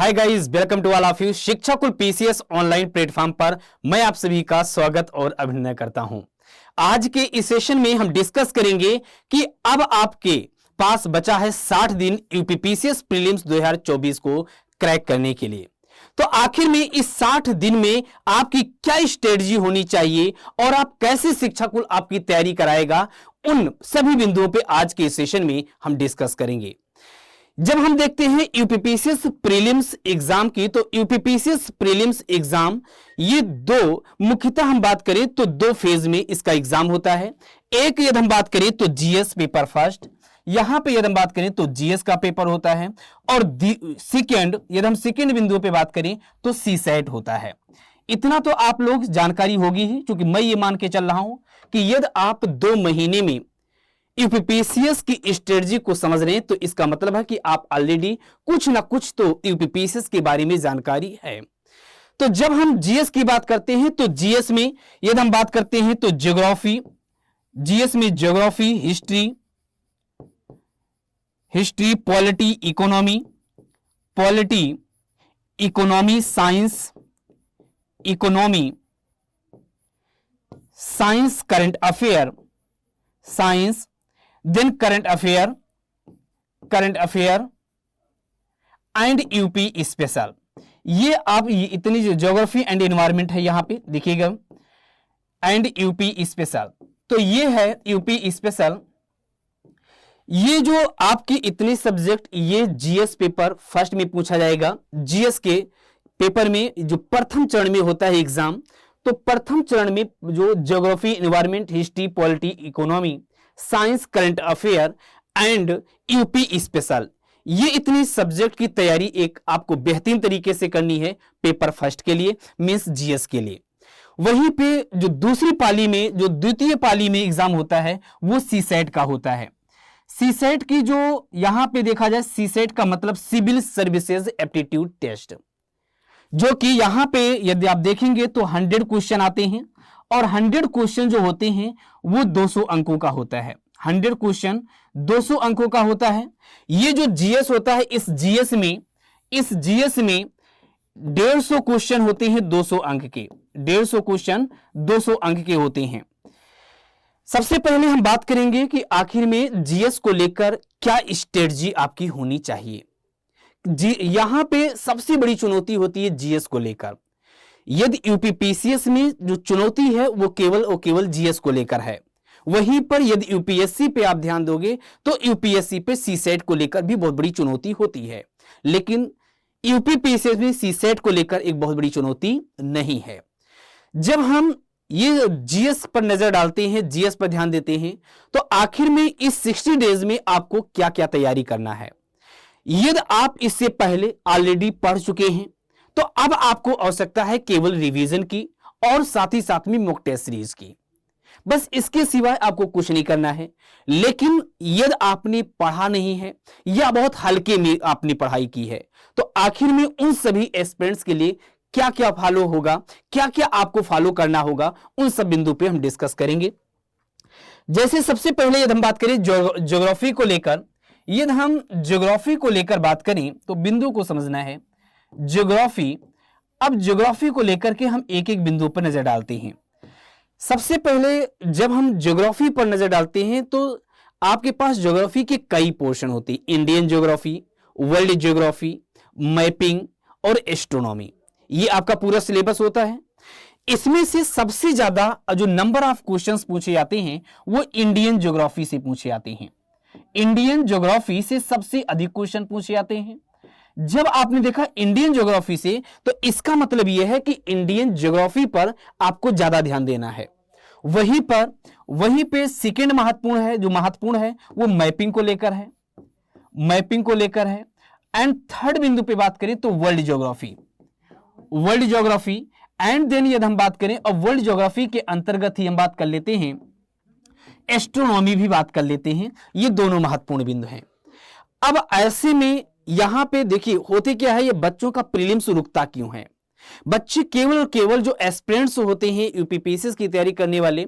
Hi guys, welcome to all of you. Shikshakul PCS online platform पर मैं आप सभी का स्वागत और अभिनंदन करता हूं। आज के इस सेशन में हम डिस्कस करेंगे कि अब आपके पास बचा है 60 दिन यूपी पीसीएस प्रीलिम्स 2024 को क्रैक करने के लिए। तो आखिर में इस 60 दिन में आपकी क्या स्ट्रेटजी होनी चाहिए और आप कैसे शिक्षाकुल आपकी तैयारी कराएगा, उन सभी बिंदुओं पे आज के इस सेशन में हम डिस्कस करेंगे। जब हम देखते हैं यूपीपीसीएस प्रीलिम्स एग्जाम की, तो यूपीपीसीएस प्रीलिम्स एग्जाम ये दो मुख्यतः हम बात करें तो दो फेज में इसका एग्जाम होता है। एक यदि हम बात करें तो जीएस पेपर फर्स्ट, यहां पे यदि हम बात करें तो जीएस का पेपर होता है, और सेकेंड यदि हम सेकेंड बिंदु पे बात करें तो सीसेट होता है। इतना तो आप लोग जानकारी होगी ही, क्योंकि मैं ये मान के चल रहा हूं कि यदि आप 2 महीने में यूपीपीसीएस की स्ट्रेटजी को समझ रहे हैं तो इसका मतलब है कि आप ऑलरेडी कुछ ना कुछ तो यूपीपीसीएस के बारे में जानकारी है। तो जब हम जीएस की बात करते हैं तो जीएस में यदि हम बात करते हैं तो ज्योग्राफी, जीएस में geography, history, polity, economy, science, current affair and UP special. ये आप इतनी जो ज्योग्राफी एंड एनवायरमेंट है यहां पे देखिएगा, एंड यूपी स्पेशल। तो ये है यूपी स्पेशल। ये जो आपकी इतने सब्जेक्ट ये जीएस पेपर फर्स्ट में पूछा जाएगा। जीएस के पेपर में जो प्रथम चरण में होता है एग्जाम, तो प्रथम चरण में जो geography, environment, history, polity, economy, science, current affair and UP special, ये इतनी सब्जेक्ट की तैयारी एक आपको बेहतरीन तरीके से करनी है पेपर फर्स्ट के लिए, मींस जीएस के लिए। वहीं पे जो दूसरी पाली में, जो द्वितीय पाली में एग्जाम होता है वो सीसेट का होता है। सीसेट की जो यहां पे देखा जाए, सीसेट का मतलब सिविल सर्विसेज एप्टीट्यूड टेस्ट, जो कि यहां पे यदि आप देखेंगे तो 100 क्वेश्चन आते हैं, और 100 क्वेश्चन जो होते हैं वो 200 अंकों का होता है। 100 क्वेश्चन 200 अंकों का होता है। ये जो जीएस होता है, इस जीएस में 150 क्वेश्चन होते हैं 200 अंक के। 150 क्वेश्चन 200 अंक के होते हैं। सबसे पहले हम बात करेंगे कि आखिर में जीएस को लेकर क्या स्ट्रेटजी आपकी होनी चाहिए। यहां पे सबसे बड़ी चुनौती होती है जीएस को लेकर। यदि यूपीपीसीएस में जो चुनौती है वो केवल और केवल जीएस को लेकर है, वहीं पर यदि यूपीएससी पे आप ध्यान दोगे तो यूपीएससी पे सीसेट को लेकर भी बहुत बड़ी चुनौती होती है, लेकिन यूपीपीसीएस में सीसेट को लेकर एक बहुत बड़ी चुनौती नहीं है। जब हम ये जीएस पर नजर डालते हैं, जीएस पर ध्यान देते हैं, तो आखिर में इस 60 डेज में आपको क्या क्या तैयारी करना है। यदि आप इससे पहले ऑलरेडी पढ़ चुके हैं तो अब आपको आवश्यकता है केवल रिवीजन की और साथ ही साथ में मॉक टेस्ट सीरीज की। बस इसके सिवाय आपको कुछ नहीं करना है। लेकिन यदि आपने पढ़ा नहीं है या बहुत हल्के में आपने पढ़ाई की है, तो आखिर में उन सभी एस्पिरेंट्स के लिए क्या क्या फॉलो होगा, क्या क्या आपको फॉलो करना होगा, उन सब बिंदु पे हम डिस्कस करेंगे। जैसे सबसे पहले यदि हम बात करें ज्योग्राफी को लेकर, यदि हम ज्योग्राफी को लेकर बात करें तो बिंदु को समझना है ज्योग्राफी। अब ज्योग्राफी को लेकर के हम एक एक बिंदु पर नजर डालते हैं। सबसे पहले जब हम ज्योग्राफी पर नजर डालते हैं तो आपके पास ज्योग्राफी के कई पोर्शन होते हैं। Indian geography, world geography, mapping और एस्ट्रोनॉमी, ये आपका पूरा सिलेबस होता है। इसमें से सबसे ज्यादा जो नंबर ऑफ क्वेश्चंस पूछे जाते हैं वो इंडियन ज्योग्राफी से पूछे जाते हैं। इंडियन ज्योग्राफी से सबसे अधिक क्वेश्चन पूछे जाते हैं। जब आपने देखा इंडियन ज्योग्राफी से, तो इसका मतलब यह है कि इंडियन ज्योग्राफी पर आपको ज्यादा ध्यान देना है। वहीं पे सेकेंड महत्वपूर्ण है वो मैपिंग को लेकर है। एंड थर्ड बिंदु पे बात करें तो वर्ल्ड ज्योग्राफी एंड देन यदि हम बात करें, और वर्ल्ड ज्योग्राफी के अंतर्गत ही हम बात कर लेते हैं एस्ट्रोनॉमी भी बात कर लेते हैं। ये दोनों महत्वपूर्ण बिंदु हैं। अब ऐसे में यहां पे देखिए होते क्या है, ये बच्चों का प्रीलिम्स रुकता क्यों है। बच्चे केवल जो एस्पिरेंट्स होते हैं यूपीपीसीएस की तैयारी करने वाले,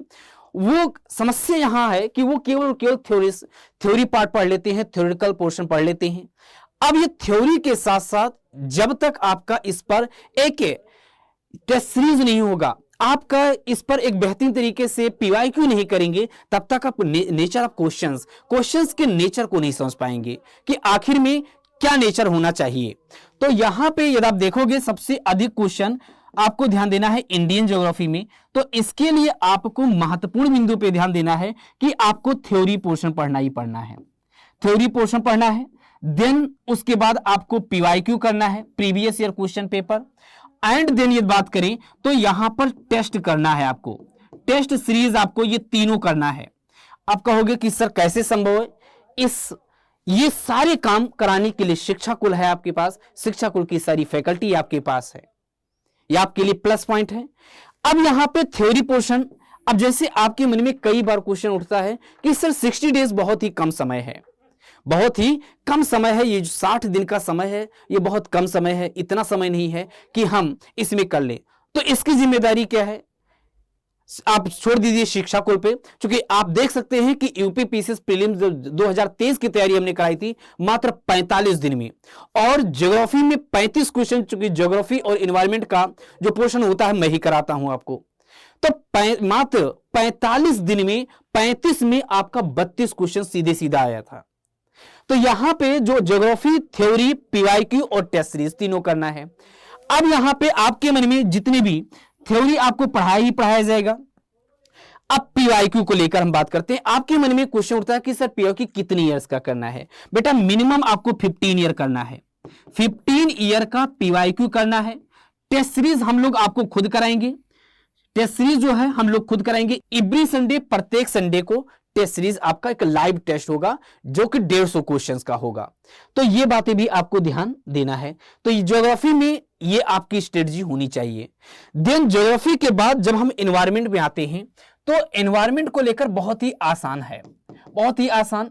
वो समस्या यहां है कि वो केवल थ्योरी पार्ट पढ़ लेते हैं, थ्योरेटिकल पोर्शन पढ़ लेते हैं। अब ये थ्योरी के साथ साथ जब तक आपका इस पर एक टेस्ट सीरीज नहीं होगा, आपका इस पर एक बेहतरीन तरीके से पीवाईक्यू नहीं करेंगे, तब तक आप नेचर ऑफ क्वेश्चंस के नेचर को नहीं समझ पाएंगे कि आखिर में क्या नेचर होना चाहिए। तो यहां पे यदि आप देखोगे सबसे अधिक क्वेश्चन आपको ध्यान देना है इंडियन ज्योग्राफी में, तो इसके लिए आपको महत्वपूर्ण बिंदु पे ध्यान देना है कि आपको थ्योरी पोर्शन पढ़ना ही पढ़ना है, थ्योरी पोर्शन पढ़ना है। देन उसके बाद आपको पीवाईक्यू करना है, previous year question paper, and then ये बात करें तो यहां पर टेस्ट करना है, आपको टेस्ट सीरीज आपको ये तीनों करना है। आप कहोगे कि सर कैसे संभव है? ये सारे काम कराने के लिए शिक्षा कुल है आपके पास, शिक्षा कुल की सारी फैकल्टी आपके पास है, ये आपके लिए प्लस पॉइंट है। अब यहां पे थ्योरी पोर्शन, अब जैसे आपके मन में कई बार क्वेश्चन उठता है कि सर 60 डेज बहुत ही कम समय है, बहुत ही कम समय है, ये जो 60 दिन का समय है ये बहुत कम समय है, इतना समय नहीं है कि हम इसमें कर ले। तो इसकी जिम्मेदारी क्या है? आप छोड़ दीजिए शिक्षा कुल पे, क्योंकि आप देख सकते हैं कि यूपी पीसीएस प्रीलिम्स 2023 की तैयारी हमने कराई थी मात्र 45 दिन में, और ज्योग्राफी में 35 क्वेश्चन, चूंकि ज्योग्राफी और एनवायरमेंट का जो पोर्शन होता है मैं ही कराता हूं आपको, तो मात्र 45 दिन में 35 में आपका 32 क्वेश्चन सीधे सीधा आया था। तो यहां पे जो ज्योग्राफी, थ्योरी, पीवाईक्यू और टेस्ट सीरीज तीनों करना है। अब यहां पे आपके मन में जितने भी थ्योरी आपको पढ़ाया जाएगा। अब पीवाईक्यू को लेकर हम बात करते हैं। आपके मन में क्वेश्चन उठता है कि सर पीवाईक्यू कितनी ईयर्स का करना है? बेटा मिनिमम आपको 15 ईयर करना है, 15 ईयर का पीवाईक्यू करना है। टेस्ट सीरीज हम लोग आपको खुद कराएंगे, टेस्ट सीरीज जो है हम लोग खुद कराएंगे एवरी संडे, प्रत्येक संडे को टेस्ट सीरीज आपका एक लाइव टेस्ट होगा जो कि 150 क्वेश्चंस का होगा। तो ये बातें भी आपको ध्यान देना है। तो ज्योग्राफी में ये आपकी स्ट्रेटजी होनी चाहिए। देन ज्योग्राफी के बाद जब हम एनवायरमेंट में आते हैं तो एनवायरमेंट को लेकर बहुत ही आसान है, बहुत ही आसान।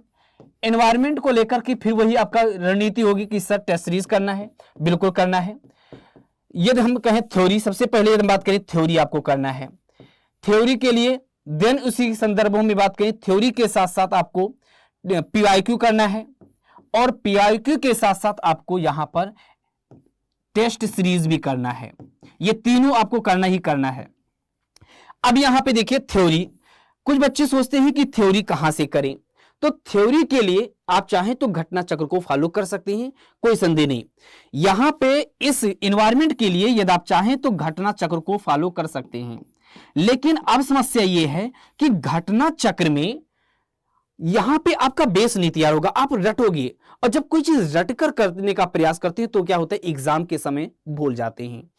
एनवायरमेंट को लेकर के फिर वही आपका रणनीति होगी कि सर टेस्ट सीरीज करना है, बिल्कुल करना है। यदि हम कहें थ्योरी, सबसे पहले यदि हम बात करें थ्योरी आपको करना है, थ्योरी के लिए देन उसी संदर्भों में बात करें, थ्योरी के साथ साथ आपको पीवाईक्यू करना है, और पीवाईक्यू के साथ साथ आपको यहां पर टेस्ट सीरीज भी करना है। ये तीनों आपको करना ही करना है। अब यहां पे देखिए थ्योरी, कुछ बच्चे सोचते हैं कि थ्योरी कहां से करें, तो थ्योरी के लिए आप चाहें तो घटना चक्र को फॉलो कर सकते हैं, कोई संदेह नहीं। यहां पे इस एनवायरमेंट के लिए यदि आप चाहें तो घटना चक्र को फॉलो कर सकते हैं, लेकिन अब समस्या यह है कि घटना चक्र में यहां पे आपका बेस नहीं तैयार होगा, आप रटोगे, और जब कोई चीज रटकर करने का प्रयास करते हैं तो क्या होता है, एग्जाम के समय भूल जाते हैं।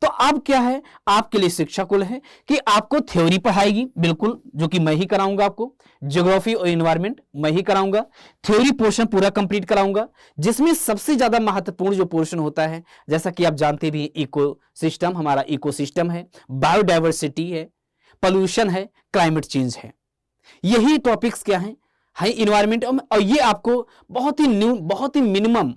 तो अब क्या है, आपके लिए शिक्षा कुल है कि आपको थ्योरी पढ़ाएगी, बिल्कुल, जो कि मैं ही कराऊंगा आपको, ज्योग्राफी और एनवायरमेंट मैं ही कराऊंगा, थ्योरी पोर्शन पूरा कंप्लीट कराऊंगा, जिसमें सबसे ज्यादा महत्वपूर्ण जो पोर्शन होता है, जैसा कि आप जानते भी, इकोसिस्टम, हमारा इकोसिस्टम है, बायोडाइवर्सिटी है, पोल्यूशन है, क्लाइमेट चेंज है। यही टॉपिक्स क्या है एनवायरमेंट, और ये आपको बहुत ही मिनिमम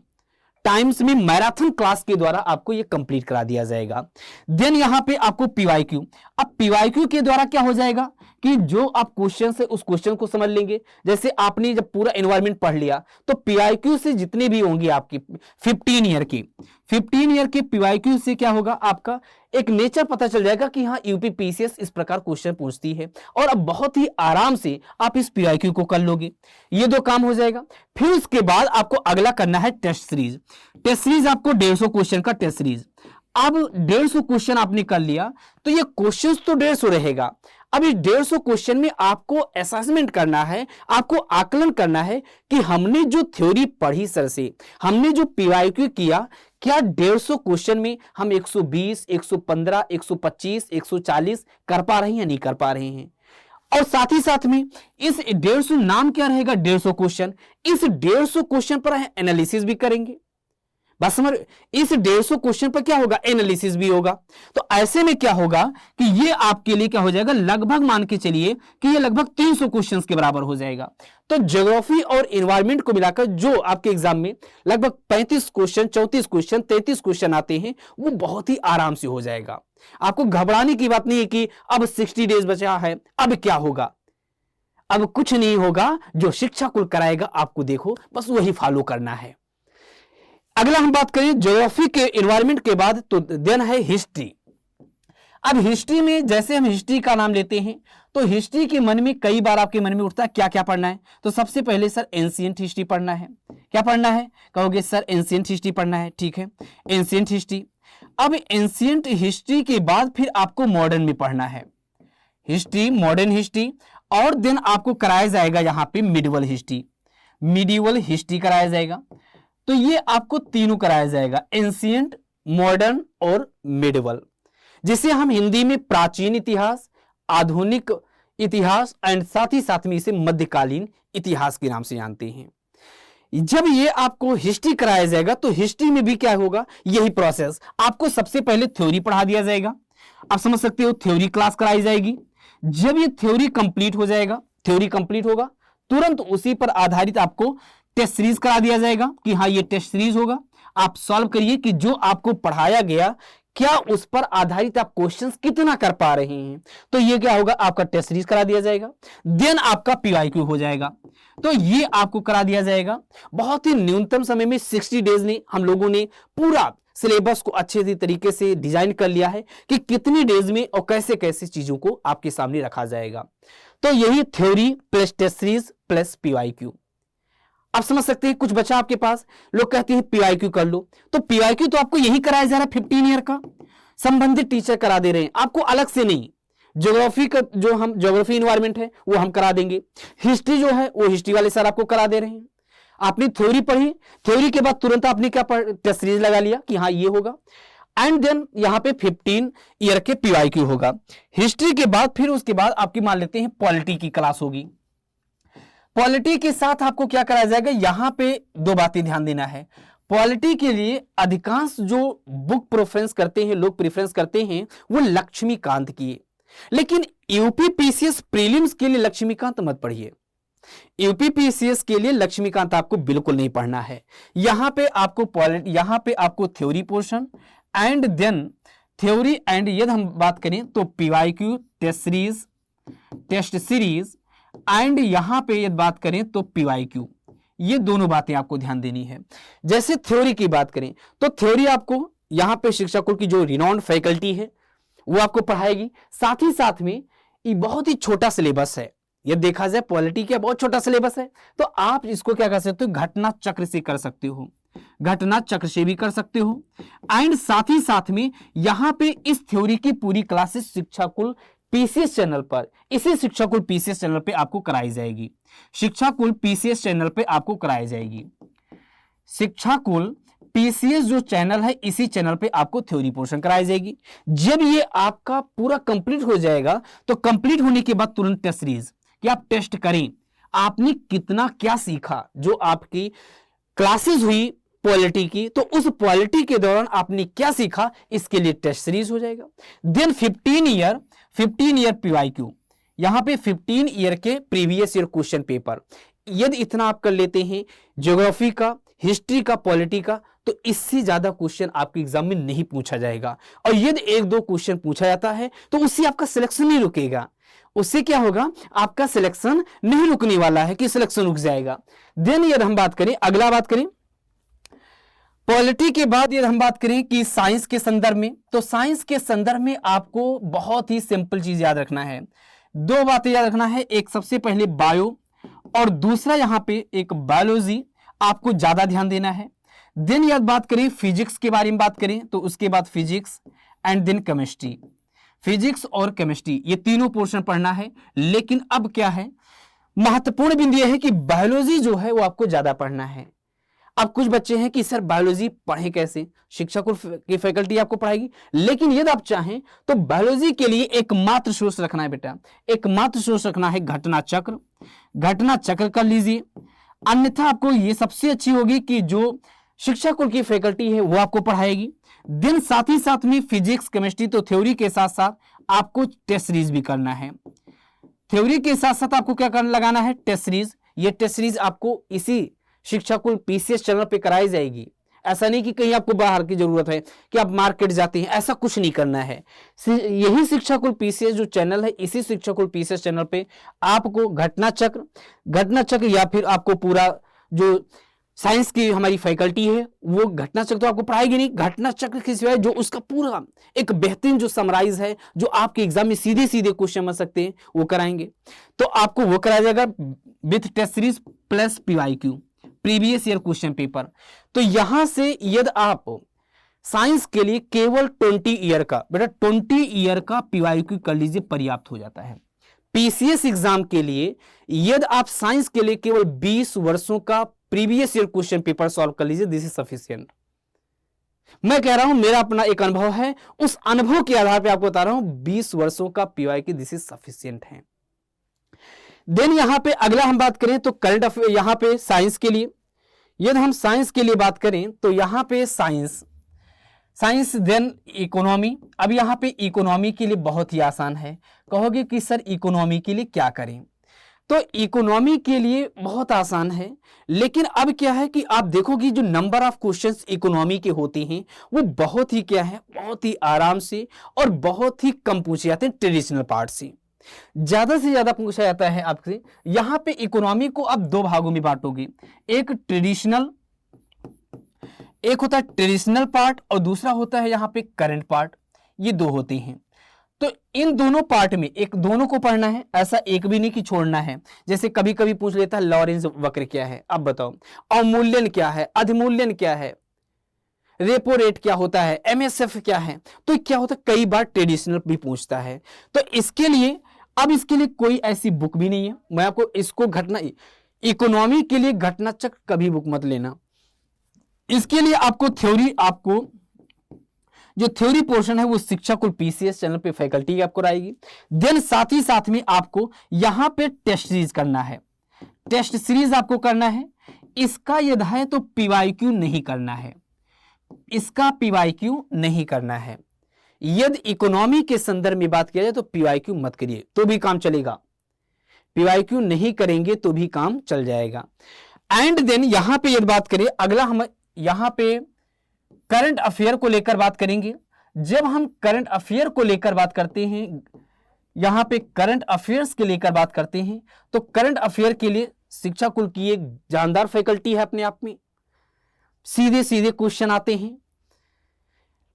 टाइम्स में मैराथन क्लास के द्वारा आपको ये कंप्लीट करा दिया जाएगा। देन यहां पे आपको पीवाईक्यू, अब पीवाईक्यू के द्वारा क्या हो जाएगा कि जो आप क्वेश्चन से उस क्वेश्चन को समझ लेंगे। जैसे आपने जब पूरा एनवायरमेंट पढ़ लिया तो पीवाईक्यू से जितने भी होंगे आपकी 15 ईयर के पीवाईक्यू से क्या होगा, आपका एक नेचर पता चल जाएगा कि हाँ यूपी पीसीएस इस प्रकार क्वेश्चन पूछती है, और अब बहुत ही आराम से आप इस पीवाईक्यू को कर लोगे। ये दो काम हो जाएगा। फिर उसके बाद आपको अगला करना है टेस्ट सीरीज। टेस्ट सीरीज आपको 150 क्वेश्चन का टेस्ट सीरीज। अब 150 क्वेश्चन आपने कर लिया तो ये क्वेश्चन तो 150 रहेगा। अब इस 150 क्वेश्चन में आपको असेसमेंट करना है, आपको आकलन करना है कि हमने जो थ्योरी पढ़ी सर से, हमने जो पीवाईक्यू किया, क्या 150 क्वेश्चन में हम 120, 115, 125, 140 कर पा रहे हैं या नहीं कर पा रहे हैं। और साथ ही साथ में इस 150 नाम क्या रहेगा, 150 क्वेश्चन, इस 150 क्वेश्चन पर एनालिसिस भी करेंगे। बस समझ, इस 150 क्वेश्चन पर क्या होगा, एनालिसिस भी होगा। तो ऐसे में क्या होगा कि ये आपके लिए क्या हो जाएगा, लगभग मान के चलिए कि ये लगभग 300 क्वेश्चंस के बराबर हो जाएगा। तो ज्योग्राफी और एनवायरमेंट को मिलाकर जो आपके एग्जाम में लगभग 35 क्वेश्चन, 34 क्वेश्चन, 33 क्वेश्चन आते हैं, वो बहुत ही आराम से हो जाएगा। आपको घबराने की बात नहीं है कि अब 60 डेज बचा है, अब क्या होगा। अब कुछ नहीं होगा, जो शिक्षा कुल कराएगा आपको देखो, बस वही फॉलो करना है। अगला हम बात करें ज्योग्राफी के एनवायरमेंट के बाद, तो देन है हिस्ट्री। अब हिस्ट्री में जैसे हम हिस्ट्री का नाम लेते हैं तो हिस्ट्री के मन में कई बार आपके मन में उठता है क्या क्या पढ़ना है। तो सबसे पहले सर एंशिएंट हिस्ट्री पढ़ना है। क्या पढ़ना है? कहोगे सर एंशिएंट हिस्ट्री पढ़ना है, ठीक है, एंशिएंट हिस्ट्री। अब एंशिएंट हिस्ट्री के बाद फिर आपको मॉडर्न में पढ़ना है, हिस्ट्री, मॉडर्न हिस्ट्री, और देन आपको कराया जाएगा यहां पे मिडिवल हिस्ट्री, मिडिवल हिस्ट्री कराया जाएगा। तो ये आपको तीनों कराया जाएगा, एंशिएंट, मॉडर्न और मिडिवल, जिसे हम हिंदी में प्राचीन इतिहास, आधुनिक इतिहास एंड साथ ही साथ में इसे मध्यकालीन इतिहास के नाम से जानते हैं। जब ये आपको हिस्ट्री कराया जाएगा तो हिस्ट्री में भी क्या होगा, यही प्रोसेस। आपको सबसे पहले थ्योरी पढ़ा दिया जाएगा, आप समझ सकते हो, थ्योरी क्लास कराई जाएगी। जब ये थ्योरी कंप्लीट हो जाएगा, थ्योरी कंप्लीट होगा, तुरंत उसी पर आधारित आपको टेस्ट सीरीज करा दिया जाएगा कि हाँ ये टेस्ट सीरीज होगा, आप सॉल्व करिए कि जो आपको पढ़ाया गया क्या उस पर आधारित आप क्वेश्चंस कितना कर पा रहे हैं। तो ये क्या होगा, आपका टेस्ट सीरीज करा दिया जाएगा, देन आपका पीवाईक्यू हो जाएगा। तो ये आपको करा दिया जाएगा। बहुत ही न्यूनतम समय में 60 डेज में हम लोगों ने पूरा सिलेबस को अच्छे तरीके से डिजाइन कर लिया है कि कितनी डेज में और कैसे कैसे चीजों को आपके सामने रखा जाएगा। तो यही theory plus test series plus PYQ. आप समझ सकते हैं, कुछ बचा आपके पास, लोग कहते हैं पीवाईक्यू कर लो, तो पीवाईक्यू तो आपको यही कराया जा रहा है 15 ईयर का, संबंधित टीचर करा दे रहे हैं आपको, अलग से नहीं। ज्योग्राफी का जो हम ज्योग्राफी एनवायरमेंट है वो हम करा देंगे, हिस्ट्री जो है वो हिस्ट्री वाले सर आपको करा दे रहे हैं। आपने थ्योरी पढ़ी, थ्योरी के बाद तुरंत आपने क्या टेस्ट सीरीज लगा लिया कि हाँ ये होगा, एंड देन यहां पे 15 ईयर के पीवाईक्यू होगा। हिस्ट्री के बाद फिर उसके बाद आपकी मान लेते हैं पॉलिटी की क्लास होगी। पॉलिटी के साथ आपको क्या कराया जाएगा, यहां पे दो बातें ध्यान देना है। पॉलिटी के लिए अधिकांश जो बुक प्रेफरेंस करते हैं, लोग प्रेफरेंस करते हैं, वो लक्ष्मीकांत की है। लेकिन यूपीपीसीएस प्रीलिम्स के लिए लक्ष्मीकांत मत पढ़िए, यूपीपीसीएस के लिए लक्ष्मीकांत आपको बिल्कुल नहीं पढ़ना है। यहां पे आपको theory portion and then theory and यदि हम बात करें तो पीवाईक्यू, टेस्ट सीरीज एंड यहां पे यदि बात करें तो पीवाईक्यू, ये दोनों बातें आपको ध्यान देनी है। जैसे थ्योरी की बात करें तो थ्योरी आपको यहां पे शिक्षा कुल की जो रिनॉन्ड फैकल्टी है वो आपको पढ़ाएगी। साथ ही साथ में ये बहुत ही छोटा सिलेबस है, ये देखा जाए पॉलिटी का बहुत छोटा सिलेबस है, तो आप इसको क्या कर सकते हो, घटना चक्र से कर सकते हो, घटना चक्र से भी कर सकते हो। एंड साथ ही साथ में यहां पे इस थ्योरी की पूरी क्लासेस शिक्षा कुल पीसीएस चैनल पर, इसी शिक्षा कुल पीसीएस चैनल पे आपको कराई जाएगी, शिक्षा कुल पीसीएस चैनल पे आपको कराई जाएगी। शिक्षा कुल पीसीएस जो चैनल है इसी चैनल पे आपको थ्योरी पोर्शन कराई जाएगी। जब ये आपका पूरा कंप्लीट हो जाएगा तो कंप्लीट होने के बाद तुरंत टेस्ट सीरीज कि आप टेस्ट करें आपने कितना क्या सीखा, जो आपकी क्लासेस हुई पॉलिटी की, तो उस पॉलिटी के दौरान आपने क्या सीखा, इसके लिए टेस्ट सीरीज हो जाएगा। देन 15 ईयर पीवाईक्यू, यहां पे 15 ईयर के प्रीवियस ईयर क्वेश्चन पेपर, यदि इतना आप कर लेते हैं ज्योग्राफी का, हिस्ट्री का, पॉलिटी का, तो इससे ज्यादा क्वेश्चन आपके एग्जाम में नहीं पूछा जाएगा। और यदि 1-2 क्वेश्चन पूछा जाता है तो उससे आपका सिलेक्शन नहीं रुकेगा, उससे क्या होगा, आपका सिलेक्शन नहीं रुकने वाला है कि सिलेक्शन रुक जाएगा। देन यदि हम बात करें, अगला बात करें पॉलिटी के बाद यदि हम बात करें कि साइंस के संदर्भ में, तो साइंस के संदर्भ में आपको बहुत ही सिंपल चीज याद रखना है, 2 बातें याद रखना है। एक सबसे पहले बायो और दूसरा यहां पे एक बायोलॉजी, आपको ज्यादा ध्यान देना है। देन यदि बात करें फिजिक्स के बारे में बात करें तो उसके बाद physics and then chemistry, physics और केमिस्ट्री ये तीनों पोर्शन पढ़ना है। लेकिन अब क्या है, महत्वपूर्ण बिंदु यह है कि बायोलॉजी जो है वो आपको ज्यादा पढ़ना है। अब कुछ बच्चे हैं कि सर बायोलॉजी पढ़े कैसे, शिक्षा की फैकल्टी आपको पढ़ाएगी, लेकिन यदि आप चाहें तो बायोलॉजी के लिए एकमात्र सोर्स रखना है बेटा, एकमात्र सोर्स रखना है घटना चक्र, घटना चक्र कर लीजिए। अन्यथा आपको ये सबसे अच्छी होगी कि जो शिक्षा कुल की फैकल्टी है वो आपको पढ़ाएगी। दिन साथ ही साथ में फिजिक्स केमिस्ट्री, तो थ्योरी के साथ साथ आपको टेस्ट सीरीज भी करना है, थ्योरी के साथ साथ आपको क्या करना लगाना है, टेस्ट सीरीज। ये टेस्ट सीरीज आपको इसी शिक्षा कुल पीसीएस चैनल पे कराई जाएगी। ऐसा नहीं कि कहीं आपको बाहर की जरूरत है कि आप मार्केट जाते हैं, ऐसा कुछ नहीं करना है। यही शिक्षा कुल पीसीएस जो चैनल है, इसी शिक्षा कुल पीसीएस चैनल पे आपको घटना चक्र या फिर आपको पूरा जो साइंस की हमारी फैकल्टी है वो घटना चक्र तो आपको पढ़ाएगी नहीं, घटना चक्र के सिवाय जो उसका पूरा एक बेहतरीन जो समराइज है, जो आपके एग्जाम में सीधे सीधे क्वेश्चन बन सकते हैं, वो कराएंगे। तो आपको वो कराया जाएगा with test series plus PYQ, previous year question paper. तो यहां से यदि आप साइंस के लिए केवल 20 ईयर का, बेटा 20 ईयर का पीवाईक्यू कर लीजिए, पर्याप्त हो जाता है। पीसीएस एग्जाम के लिए यदि आप साइंस के लिए केवल 20 वर्षों का previous year question paper solve कर लीजिए, दिस इज सफिशिएंट। मैं कह रहा हूं, मेरा अपना एक अनुभव है, उस अनुभव के आधार पे आपको बता रहा हूं 20 वर्षों का पीवाईक्यू दिस इज सफिशिएंट है। देन यहां पे अगला हम बात करें तो करंट अफेयर, यहां पे साइंस के लिए यदि हम साइंस के लिए बात करें तो यहां पे साइंस देन इकोनॉमी। अब यहां पे इकोनॉमी के लिए बहुत ही आसान है। कहोगे कि सर इकोनॉमी के लिए क्या करें, तो इकोनॉमी के लिए बहुत आसान है, लेकिन अब क्या है कि आप देखोगे जो नंबर ऑफ क्वेश्चंस इकोनॉमी के होते हैं वो बहुत ही क्या है, बहुत ही आराम से और बहुत ही कम पूछे जाते हैं ट्रेडिशनल पार्ट से। ज्यादा से ज्यादा पूछा जाता है आपसे। यहां पे इकोनॉमी को आप दो भागों में बांटोगे, एक होता है ट्रेडिशनल पार्ट और दूसरा होता है यहां पे करंट पार्ट, ये दो होते हैं। तो इन दोनों पार्ट में एक दोनों को पढ़ना है, ऐसा एक भी नहीं कि छोड़ना है। जैसे कभी कभी पूछ लेता है लॉरेंज वक्र क्या है, अब बताओ, अवमूल्यन क्या है, अधिमूल्यन क्या है, रेपो रेट क्या होता है, एमएसएफ क्या है। तो क्या होता है कई बार ट्रेडिशनल भी पूछता है। तो इसके लिए कोई ऐसी बुक भी नहीं है। मैं आपको इसको इकोनॉमी के लिए घटना चक्र कभी बुक मत लेना। इसके लिए आपको जो थ्योरी पोर्शन है वो शिक्षा कुल पीसीएस चैनल पे फैकल्टी आपको आएगी। देन साथ ही साथ में आपको यहां पे टेस्ट सीरीज करना है, टेस्ट सीरीज आपको करना है। इसका यदि है तो पीवाईक्यू नहीं करना है, इसका पीवाईक्यू नहीं करना है। यदि इकोनॉमी के संदर्भ में बात किया जाए तो पीवाईक्यू मत करिए तो भी काम चलेगा, पीवाईक्यू नहीं करेंगे तो भी काम चल जाएगा। एंड देन यहां पे यदि बात करें, अगला हम यहां पे करंट अफेयर को लेकर बात करेंगे। जब हम करंट अफेयर को लेकर बात करते हैं, यहां पे करंट अफेयर्स के लेकर बात करते हैं, तो करंट अफेयर के लिए शिक्षा कुल की एक जानदार फैकल्टी है अपने आप में, सीधे सीधे क्वेश्चन आते हैं।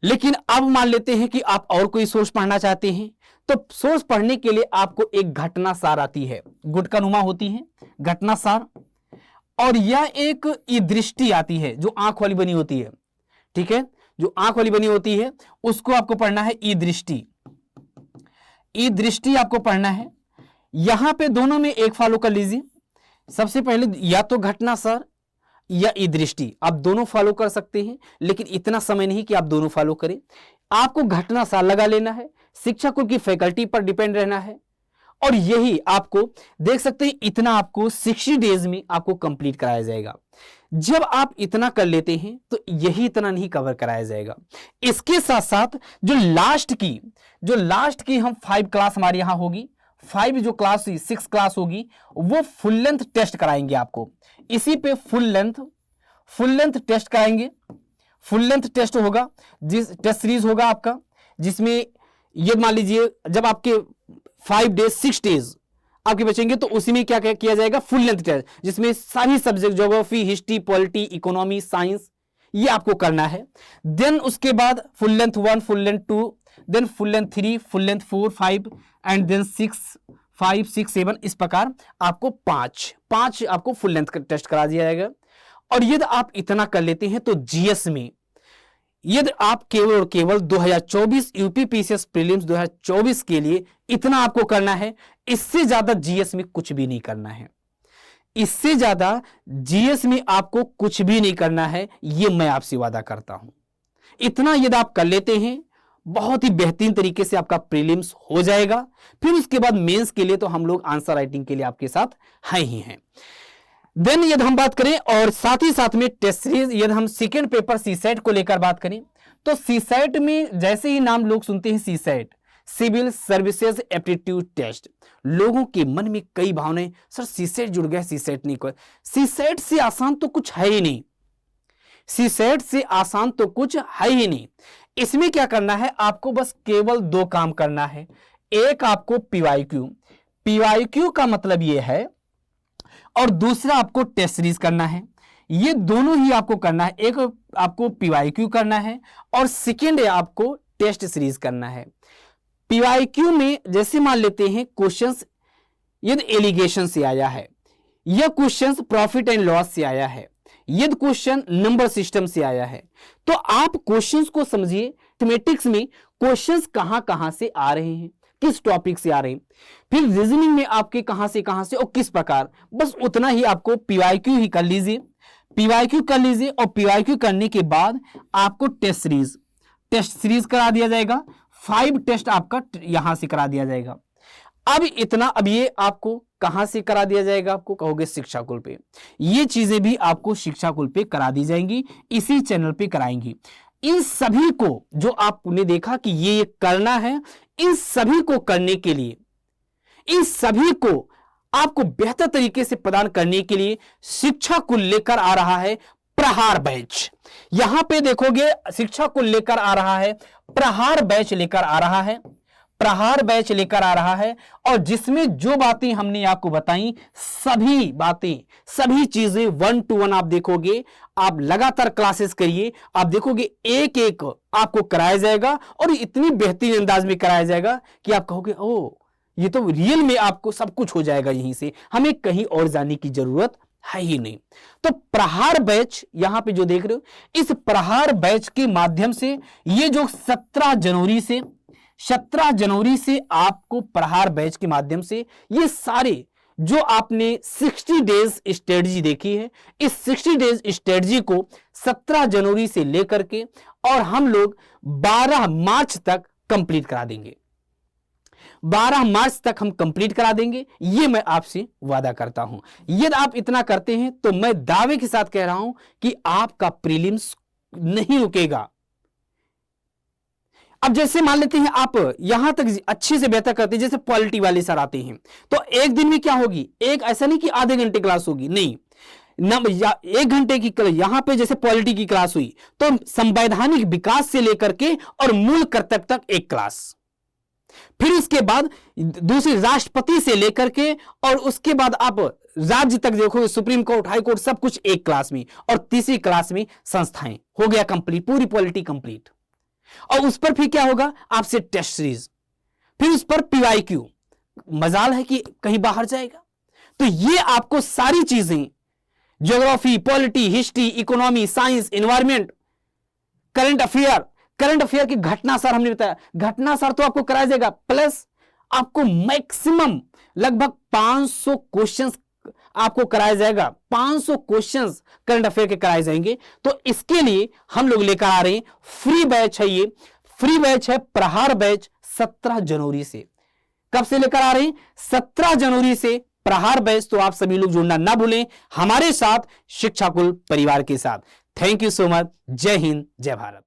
लेकिन अब मान लेते हैं कि आप और कोई सोर्स पढ़ना चाहते हैं, तो सोर्स पढ़ने के लिए आपको एक घटना सार आती है, गुटकानुमा होती है घटना सार, और यह एक ई दृष्टि आती है जो आंख वाली बनी होती है, ठीक है, जो आंख वाली बनी होती है उसको आपको पढ़ना है ई दृष्टि, ई दृष्टि आपको पढ़ना है। यहां पे दोनों में एक फॉलो कर लीजिए। सबसे पहले या तो घटना सार या ई दृष्टि, आप दोनों फॉलो कर सकते हैं, लेकिन इतना समय नहीं कि आप दोनों फॉलो करें। आपको घटना सार लगा लेना है, शिक्षा कुल की फैकल्टी पर डिपेंड रहना है, और यही आपको देख सकते हैं इतना आपको 60 डेज में आपको कंप्लीट कराया जाएगा। जब आप इतना कर लेते हैं तो यही इतना नहीं कवर कराया जाएगा। इसके साथ साथ जो लास्ट की हम 5 क्लास हमारे यहां होगी, 5 जो क्लास 6 क्लास होगी, वो फुल लेंथ टेस्ट कराएंगे आपको। इसी पे फुल लेंथ टेस्ट कराएंगे। फुल लेंथ टेस्ट होगा, जिस टेस्ट सीरीज होगा आपका, जिसमें ये मान लीजिए जब आपके 5 डेज 6 डेज आपके बचेंगे तो उसी में क्या किया जाएगा, फुल लेंथ टेस्ट, जिसमें सारी subject geography, history, polity, economy, science, ये आपको करना है। देन उसके बाद full length 1, full length 2, then full length 3, full length 4, 5 and then 6, 5, 6, 7, इस प्रकार आपको 5 आपको फुल लेंथ टेस्ट करा दिया जाएगा। और यदि आप इतना कर लेते हैं तो जीएस में यदि आप केवल 2024 यूपी पीसीएस प्रीलिम्स 2024 के लिए इतना आपको करना है, इससे ज्यादा जीएस में कुछ भी नहीं करना है, इससे ज्यादा जीएस में आपको कुछ भी नहीं करना है, यह मैं आपसे वादा करता हूं। इतना यदि आप कर लेते हैं बहुत ही बेहतरीन तरीके से आपका प्रीलिम्स हो जाएगा। फिर उसके बाद मेंस के लिए तो हम लोग आंसर राइटिंग के लिए आपके साथ हैं ही हैं। देन यदि हम बात करें और साथ ही साथ में टेस्ट सीरीज, यदि हम सेकेंड पेपर सीसेट को लेकर बात करें तो सीसेट में जैसे ही नाम लोग सुनते हैं CSAT, civil services aptitude test, लोगों के मन में कई भावनाएं, सर सीसेट जुड़ गया, सीसेट नहीं कर, सीसेट से आसान तो कुछ है ही नहीं, सीसेट से आसान तो कुछ है ही नहीं। इसमें क्या करना है, आपको बस केवल 2 काम करना है। एक आपको पीवाईक्यू का मतलब यह है, और दूसरा आपको टेस्ट सीरीज करना है। ये दोनों ही आपको करना है। एक आपको पीवाईक्यू करना है और सेकेंड है आपको टेस्ट सीरीज करना है। पीवाईक्यू में जैसे मान लेते हैं क्वेश्चंस यदि एलिगेशन से आया है, यह क्वेश्चंस प्रॉफिट एंड लॉस से आया है, यदि क्वेश्चन नंबर सिस्टम से आया है, तो आप क्वेश्चंस को समझिए। मैथमेटिक्स में क्वेश्चंस कहां से आ रहे हैं, किस टॉपिक से आ रहे हैं, फिर रीजनिंग में आपके कहां से और किस प्रकार, बस उतना ही आपको पीवाईक्यू ही कर लीजिए। पीवाईक्यू कर लीजिए और पीवाईक्यू करने के बाद आपको टेस्ट सीरीज करा दिया जाएगा। 5 टेस्ट आपका यहां से करा दिया जाएगा। अब ये आपको कहां से करा दिया जाएगा, आपको कहोगे शिक्षाकुल पे। ये चीजें भी आपको शिक्षाकुल पे करा दी जाएंगी, इसी चैनल पे कराएंगी। इन सभी को जो आपने देखा कि ये करना है, इन सभी को करने के लिए, इन सभी को आपको बेहतर तरीके से प्रदान करने के लिए शिक्षाकुल लेकर आ रहा है प्रहार बैच। यहां पे देखोगे शिक्षाकुल लेकर आ रहा है प्रहार बैच लेकर आ रहा है, प्रहार बैच लेकर आ रहा है। और जिसमें जो बातें हमने आपको बताई, सभी बातें, सभी चीजें 1 to 1 आप देखोगे। आप लगातार क्लासेस करिए, आप देखोगे एक एक आपको कराया जाएगा और इतनी बेहतरीन अंदाज में कराया जाएगा कि आप कहोगे ओ ये तो रियल में आपको सब कुछ हो जाएगा यहीं से, हमें कहीं और जाने की जरूरत है ही नहीं। तो प्रहार बैच यहां पे जो देख रहे हो, इस प्रहार बैच के माध्यम से ये जो 17 जनवरी से आपको प्रहार बैच के माध्यम से ये सारे जो आपने 60 डेज स्ट्रेटजी देखी है, इस 60 डेज स्ट्रेटजी को 17 जनवरी से लेकर के और हम लोग 12 मार्च तक कंप्लीट करा देंगे। 12 मार्च तक हम कंप्लीट करा देंगे, ये मैं आपसे वादा करता हूं। यदि आप इतना करते हैं तो मैं दावे के साथ कह रहा हूं कि आपका प्रीलिम्स नहीं रुकेगा। अब जैसे मान लेते हैं आप यहां तक अच्छे से बेहतर करते हैं, जैसे पॉलिटी वाले सर आते हैं तो एक दिन में क्या होगी, एक ऐसा नहीं कि आधे घंटे क्लास होगी, नहीं, 1 घंटे की यहां पे जैसे पॉलिटी की क्लास हुई तो संवैधानिक विकास से लेकर के और मूल कर्तव्य तक एक क्लास, फिर उसके बाद दूसरी राष्ट्रपति से लेकर के और उसके बाद आप राज्य तक देखोगे, सुप्रीम कोर्ट, हाई कोर्ट, सब कुछ एक क्लास में, और तीसरी क्लास में संस्थाएं। हो गया कंप्लीट, पूरी पॉलिटी कंप्लीट। और उस पर फिर क्या होगा, आपसे टेस्ट सीरीज, फिर उस पर पीवाईक्यू, मजाल है कि कहीं बाहर जाएगा। तो ये आपको सारी चीजें, geography, polity, history, economy, science, environment, current affair की घटना सार हमने बताया, घटना सार तो आपको कराया जाएगा, प्लस आपको मैक्सिमम लगभग 500 क्वेश्चंस आपको कराया जाएगा। 500 क्वेश्चंस करंट अफेयर के कराए जाएंगे। तो इसके लिए हम लोग लेकर आ रहे हैं फ्री बैच है, ये फ्री बैच है प्रहार बैच 17 जनवरी से। कब से लेकर आ रहे हैं, 17 जनवरी से प्रहार बैच। तो आप सभी लोग जुड़ना ना भूलें हमारे साथ, शिक्षाकुल परिवार के साथ। Thank you so much. जय हिंद, जय भारत।